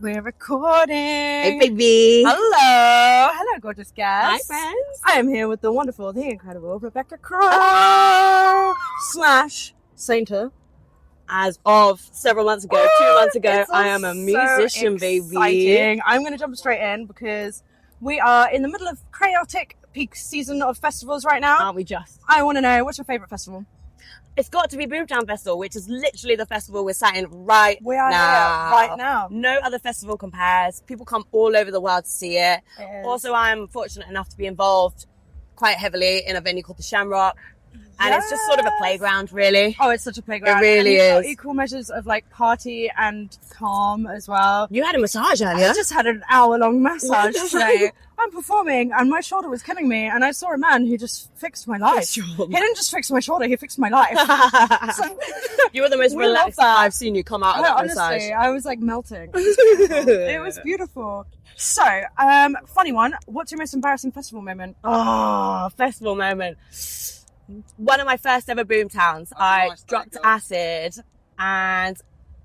We're recording. Hey, baby. Hello. Hello, gorgeous guest. Hi, friends. I am here with the wonderful, the incredible Rebecca Crow / Sainter. As of several months ago, 2 months ago, I am a So musician, exciting. baby. I'm going to jump straight in because we are in the middle of chaotic peak season of festivals right now. Aren't we just? I want to know, what's your favourite festival? It's got to be Boomtown Festival, which is literally the festival we're sat in right We are now. here right now. No other festival compares. People come all over the world to see it. It is. Also, I'm fortunate enough to be involved quite heavily in a venue called the Shamrock. And it's just sort of a playground, really. Oh, it's such a playground. It really is. Equal measures of like party and calm as well. You had a massage earlier. I just had an hour-long massage today. I'm performing and my shoulder was killing me, and I saw a man who just fixed my life. He didn't just fix my shoulder, he fixed my life. So, you were the most we love relaxed that. I've seen you come out of that honestly, massage. I was like melting. It was beautiful. So, funny one. What's your most embarrassing festival moment? Oh, festival moment. One of my first ever Boomtowns, I dropped acid and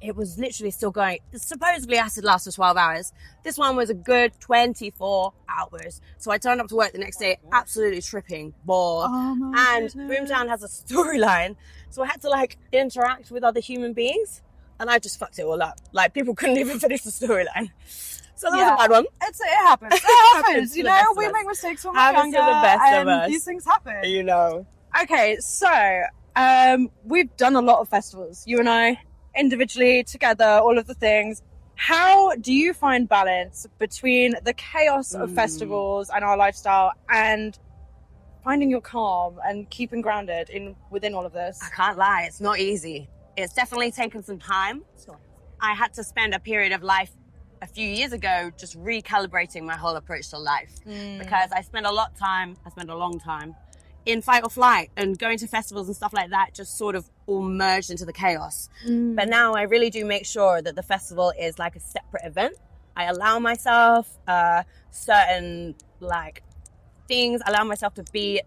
it was literally still going. Supposedly acid lasts for 12 hours. This one was a good 24 hours. So I turned up to work the next day absolutely tripping ball. Oh and Boomtown has a storyline. So I had to like interact with other human beings and I just fucked it all up. Like people couldn't even finish the storyline. So that was a bad one. It happens. It happens. You know, we us. make mistakes when we're Happens younger, to the best of and us. these things happen. You know. Okay, so we've done a lot of festivals, you and I, individually, together, all of the things. How do you find balance between the chaos of festivals and our lifestyle and finding your calm and keeping grounded within all of this? I can't lie, it's not easy. It's definitely taken some time. I had to spend a period of life a few years ago just recalibrating my whole approach to life because I spent a long time in fight or flight, and going to festivals and stuff like that just sort of all merged into the chaos. But now I really do make sure that the festival is like a separate event. I allow myself certain like things, allow myself to be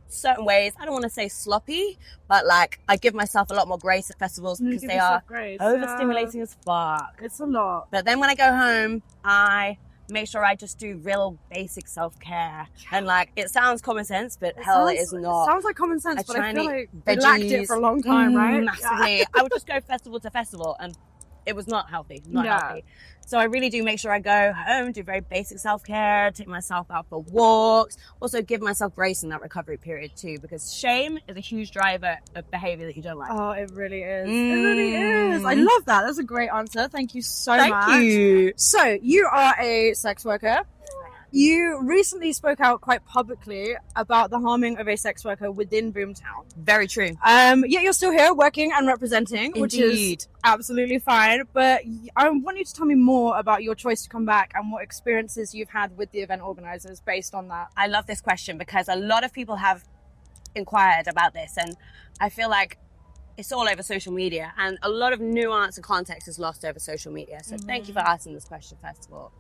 certain ways. I don't want to say sloppy, but like I give myself a lot more grace at festivals because they are overstimulating as fuck. It's a lot. But then when I go home, I make sure I just do real basic self-care. And like, it sounds common sense, but it is not. It sounds like common sense, but I feel like we veggies, lacked it for a long time, right? Massively. I would just go festival to festival and it was not healthy, healthy. So I really do make sure I go home, do very basic self-care, take myself out for walks, also give myself grace in that recovery period too, because shame is a huge driver of behavior that you don't like. Oh, it really is. It really is. I love that. That's a great answer. Thank you so much. Thank you. So, you are a sex worker. You recently spoke out quite publicly about the harming of a sex worker within Boomtown. Very true. Yet you're still here working and representing, which Indeed. is absolutely fine. But I want you to tell me more about your choice to come back and what experiences you've had with the event organizers based on that. I love this question because a lot of people have inquired about this, and I feel like it's all over social media, and a lot of nuance and context is lost over social media. So thank you for asking this question, first of all.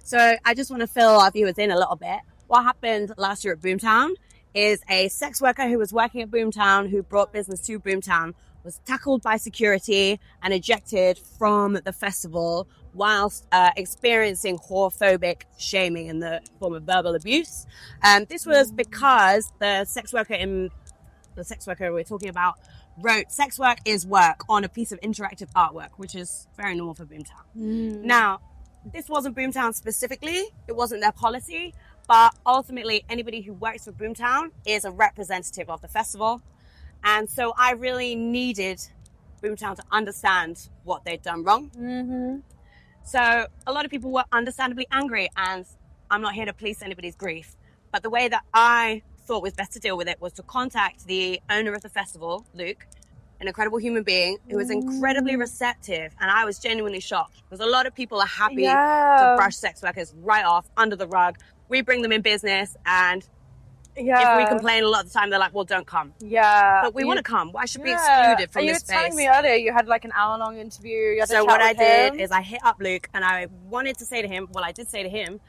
So I just want to fill our viewers in a little bit. What happened last year at Boomtown is a sex worker who was working at Boomtown, who brought business to Boomtown, was tackled by security and ejected from the festival whilst experiencing whorephobic shaming in the form of verbal abuse. This was because the sex worker we're talking about wrote "sex work is work" on a piece of interactive artwork, which is very normal for Boomtown. Now, this wasn't Boomtown specifically, it wasn't their policy, but ultimately anybody who works for Boomtown is a representative of the festival. And so I really needed Boomtown to understand what they'd done wrong. So a lot of people were understandably angry, and I'm not here to police anybody's grief, but the way that I thought was best to deal with it was to contact the owner of the festival, Luke, an incredible human being who was incredibly receptive, and I was genuinely shocked because a lot of people are happy to brush sex workers right off under the rug. We bring them in business, and if we complain a lot of the time, they're like, well, don't come. But we want to come. Why should we be excluded from this space? You were telling me earlier you had like an hour-long interview. You had So what I did is I hit up Luke, and I wanted to say to him, well, I did say to him,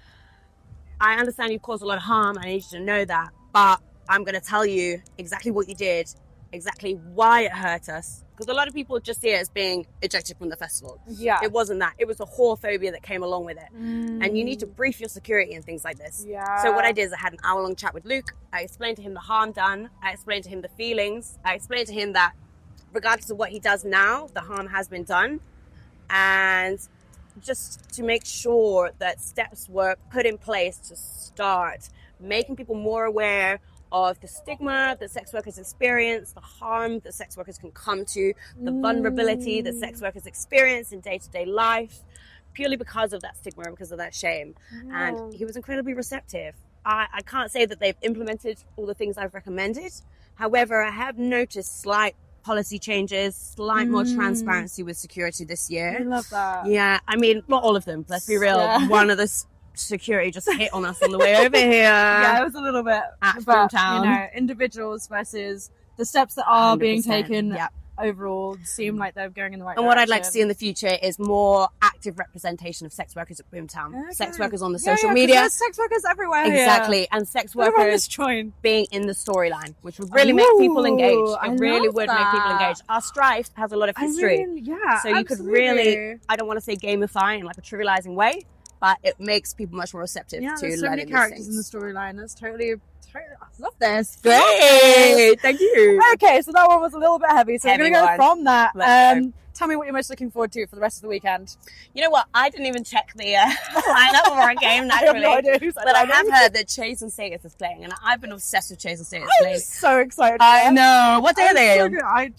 I understand you've caused a lot of harm, and I need you to know that, but I'm going to tell you exactly what you did exactly why it hurt us. Because a lot of people just see it as being ejected from the festival. Yeah. It wasn't that. It was the whorephobia that came along with it. And you need to brief your security and things like this. Yeah. So what I did is I had an hour-long chat with Luke. I explained to him the harm done. I explained to him the feelings. I explained to him that regardless of what he does now, the harm has been done. And just to make sure that steps were put in place to start making people more aware of the stigma that sex workers experience, the harm that sex workers can come to, the vulnerability that sex workers experience in day-to-day life, purely because of that stigma and because of that shame. And he was incredibly receptive. I can't say that they've implemented all the things I've recommended. However, I have noticed slight policy changes, slight more transparency with security this year. I love that. Yeah, I mean, not all of them, let's be real. Yeah. One of the security just hit on us on the way over here. Yeah, it was a little bit. At But, Boomtown. you know, individuals versus the steps that are being 100%, taken yeah. overall seem like they're going in the right And direction. what I'd like to see in the future is more active representation of sex workers at Boomtown. Okay. Sex workers on the Yeah, social 'cause media. there's sex workers everywhere. Exactly. And sex Everyone workers is join. being in the storyline, which would really make people engage. I It really love would make people that. engage. Our strife has a lot of history. Yeah, So you could really, I don't want to say gamify in like a trivializing way, but it makes people much more receptive Yeah, to there's so many learning these characters in the things. storyline. That's totally, I love this. Great! Thank you. Okay, so that one was a little bit heavy. So Heavy we're going to go one. from that. Let's go. Tell me what you're most looking forward to for the rest of the weekend. You know what? I didn't even check the lineup of our game I have naturally. no idea who's But I have heard that Chase and Status is playing, and I've been obsessed with Chase and Status I'm playing. so excited. I know. What day are they So on? good. I'm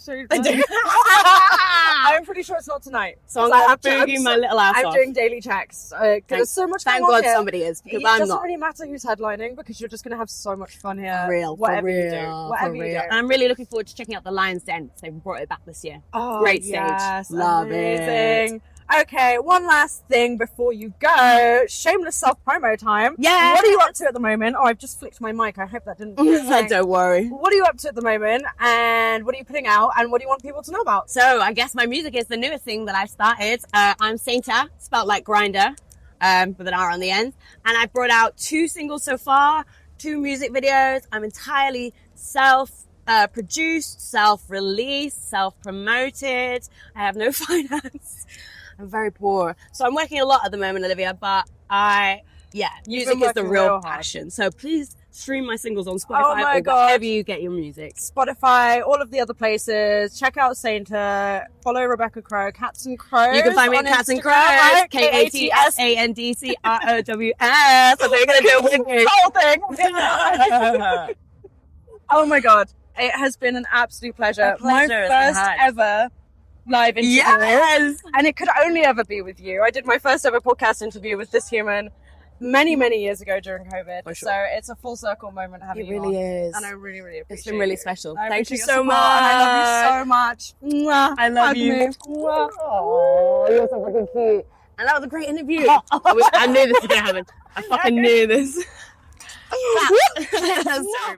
I'm pretty sure it's not tonight. so I'm So going to boogie my little ass I'm off. doing daily checks. There's so much Thank going on God here. somebody is, because It I'm doesn't not. really matter who's headlining because you're just going to have so much fun here. For real, Whatever for you real, do. Whatever for you real. do. And I'm really looking forward to checking out the Lion's Den. They've brought it back this year. Oh, Great stage. yes, Love amazing. Okay, one last thing before you go. Shameless self-promo time. Yeah. What are you up to at the moment? Oh, I've just flicked my mic. I hope that didn't do anything. Don't worry. What are you up to at the moment? And what are you putting out? And what do you want people to know about? So I guess my music is the newest thing that I've started. I'm Sainta, spelled like grinder, with an R on the end. And I've brought out 2 singles so far, 2 music videos. I'm entirely self-produced, self-released, self-promoted. I have no finance. I'm very poor. So I'm working a lot at the moment, Olivia, but music is the working real real hard. passion. So please stream my singles on Spotify Oh my or God. wherever you get your music. Spotify, all of the other places. Check out Sainta. Follow Rebecca Crow. Cats and Crows. You can find me at on Cats and Instagram, Crows, right? KATSANDCROWS. I thought you were going to do it with me. Whole thing. Oh my God. It has been an absolute pleasure. A pleasure, My it's first been hard. ever live interview. Yes. And it could only ever be with you. I did my first ever podcast interview with this human many, many years ago during COVID. For sure. So it's a full circle moment having It you really on. is. And I really, really appreciate It's been really you. special. I Thank you appreciate so your much. support, and I love you so much. Mwah. I love Hug you. me. Mwah. Oh, you're so fucking cute. And that was a great interview. I knew this was going to happen. I fucking knew this. Sorry.